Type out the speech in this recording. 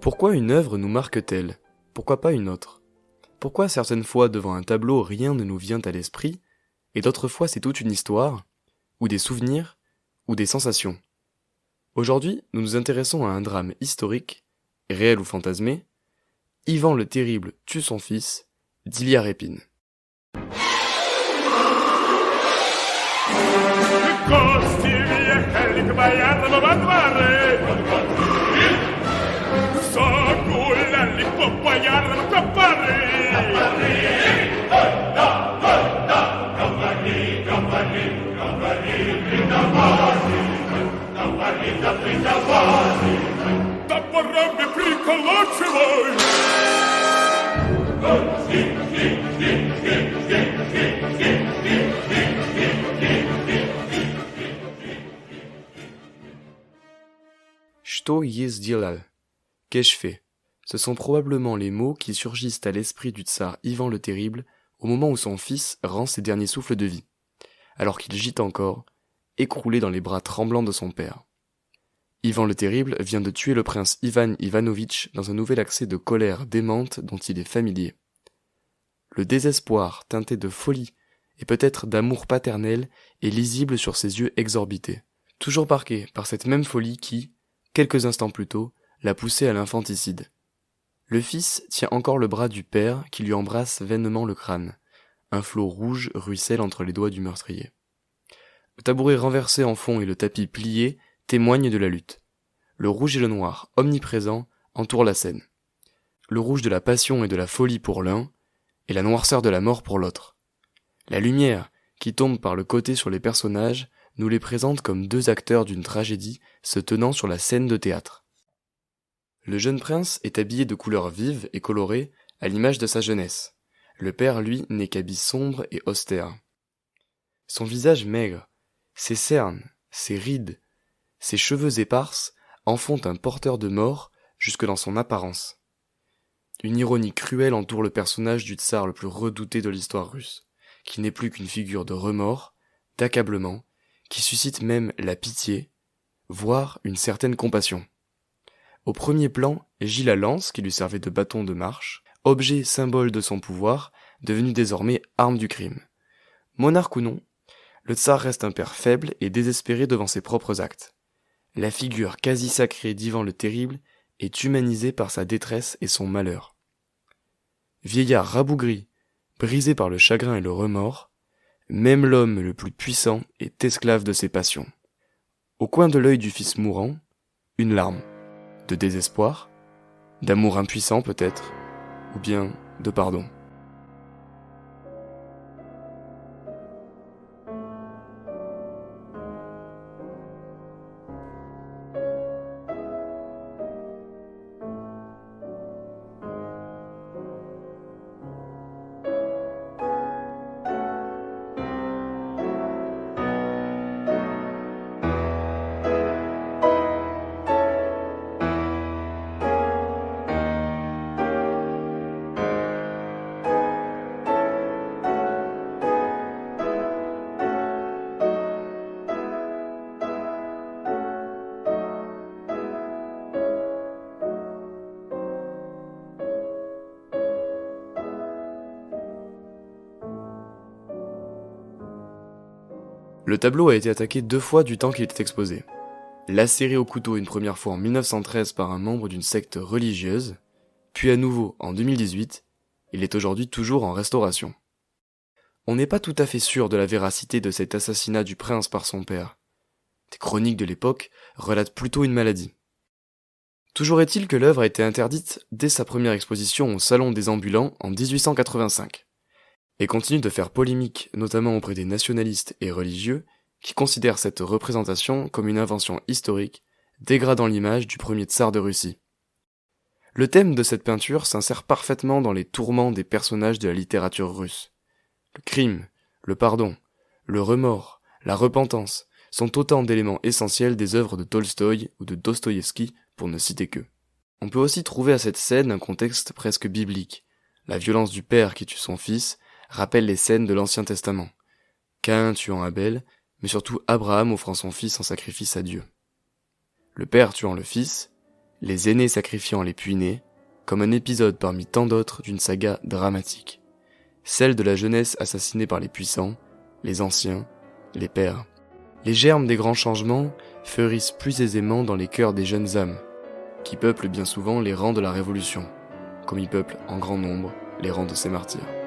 Pourquoi une œuvre nous marque-t-elle? Pourquoi pas une autre? Pourquoi certaines fois devant un tableau rien ne nous vient à l'esprit, et d'autres fois c'est toute une histoire, ou des souvenirs, ou des sensations? Aujourd'hui, nous nous intéressons à un drame historique, réel ou fantasmé, Ivan le Terrible tue son fils, d'Ilya Répine. Что я сделал? Qu'ai-je fait? Ce sont probablement les mots qui surgissent à l'esprit du tsar Ivan le Terrible au moment où son fils rend ses derniers souffles de vie, alors qu'il gît encore, écroulé dans les bras tremblants de son père. Ivan le Terrible vient de tuer le prince Ivan Ivanovitch dans un nouvel accès de colère démente dont il est familier. Le désespoir, teinté de folie et peut-être d'amour paternel, est lisible sur ses yeux exorbités, toujours marqué par cette même folie qui, quelques instants plus tôt, l'a poussé à l'infanticide. Le fils tient encore le bras du père qui lui embrasse vainement le crâne. Un flot rouge ruisselle entre les doigts du meurtrier. Le tabouret renversé en fond et le tapis plié témoignent de la lutte. Le rouge et le noir, omniprésents, entourent la scène. Le rouge de la passion et de la folie pour l'un, et la noirceur de la mort pour l'autre. La lumière, qui tombe par le côté sur les personnages, nous les présente comme deux acteurs d'une tragédie se tenant sur la scène de théâtre. Le jeune prince est habillé de couleurs vives et colorées, à l'image de sa jeunesse. Le père, lui, n'est qu'habit sombre et austère. Son visage maigre, ses cernes, ses rides, ses cheveux éparses en font un porteur de mort jusque dans son apparence. Une ironie cruelle entoure le personnage du tsar le plus redouté de l'histoire russe, qui n'est plus qu'une figure de remords, d'accablement, qui suscite même la pitié, voire une certaine compassion. Au premier plan gît la lance qui lui servait de bâton de marche, objet symbole de son pouvoir, devenu désormais arme du crime. Monarque ou non, le tsar reste un père faible et désespéré devant ses propres actes. La figure quasi sacrée d'Ivan le Terrible est humanisée par sa détresse et son malheur. Vieillard rabougri, brisé par le chagrin et le remords, même l'homme le plus puissant est esclave de ses passions. Au coin de l'œil du fils mourant, une larme. De désespoir, d'amour impuissant peut-être, ou bien de pardon. Le tableau a été attaqué 2 fois du temps qu'il était exposé. Lacéré au couteau une première fois en 1913 par un membre d'une secte religieuse, puis à nouveau en 2018, il est aujourd'hui toujours en restauration. On n'est pas tout à fait sûr de la véracité de cet assassinat du prince par son père. Des chroniques de l'époque relatent plutôt une maladie. Toujours est-il que l'œuvre a été interdite dès sa première exposition au Salon des Ambulants en 1885. Et continue de faire polémique, notamment auprès des nationalistes et religieux, qui considèrent cette représentation comme une invention historique, dégradant l'image du premier tsar de Russie. Le thème de cette peinture s'insère parfaitement dans les tourments des personnages de la littérature russe. Le crime, le pardon, le remords, la repentance sont autant d'éléments essentiels des œuvres de Tolstoï ou de Dostoïevski, pour ne citer qu'eux. On peut aussi trouver à cette scène un contexte presque biblique. La violence du père qui tue son fils rappelle les scènes de l'Ancien Testament. Caïn tuant Abel, mais surtout Abraham offrant son fils en sacrifice à Dieu. Le père tuant le fils, les aînés sacrifiant les puînés, comme un épisode parmi tant d'autres d'une saga dramatique. Celle de la jeunesse assassinée par les puissants, les anciens, les pères. Les germes des grands changements fleurissent plus aisément dans les cœurs des jeunes âmes, qui peuplent bien souvent les rangs de la Révolution, comme ils peuplent en grand nombre les rangs de ces martyrs.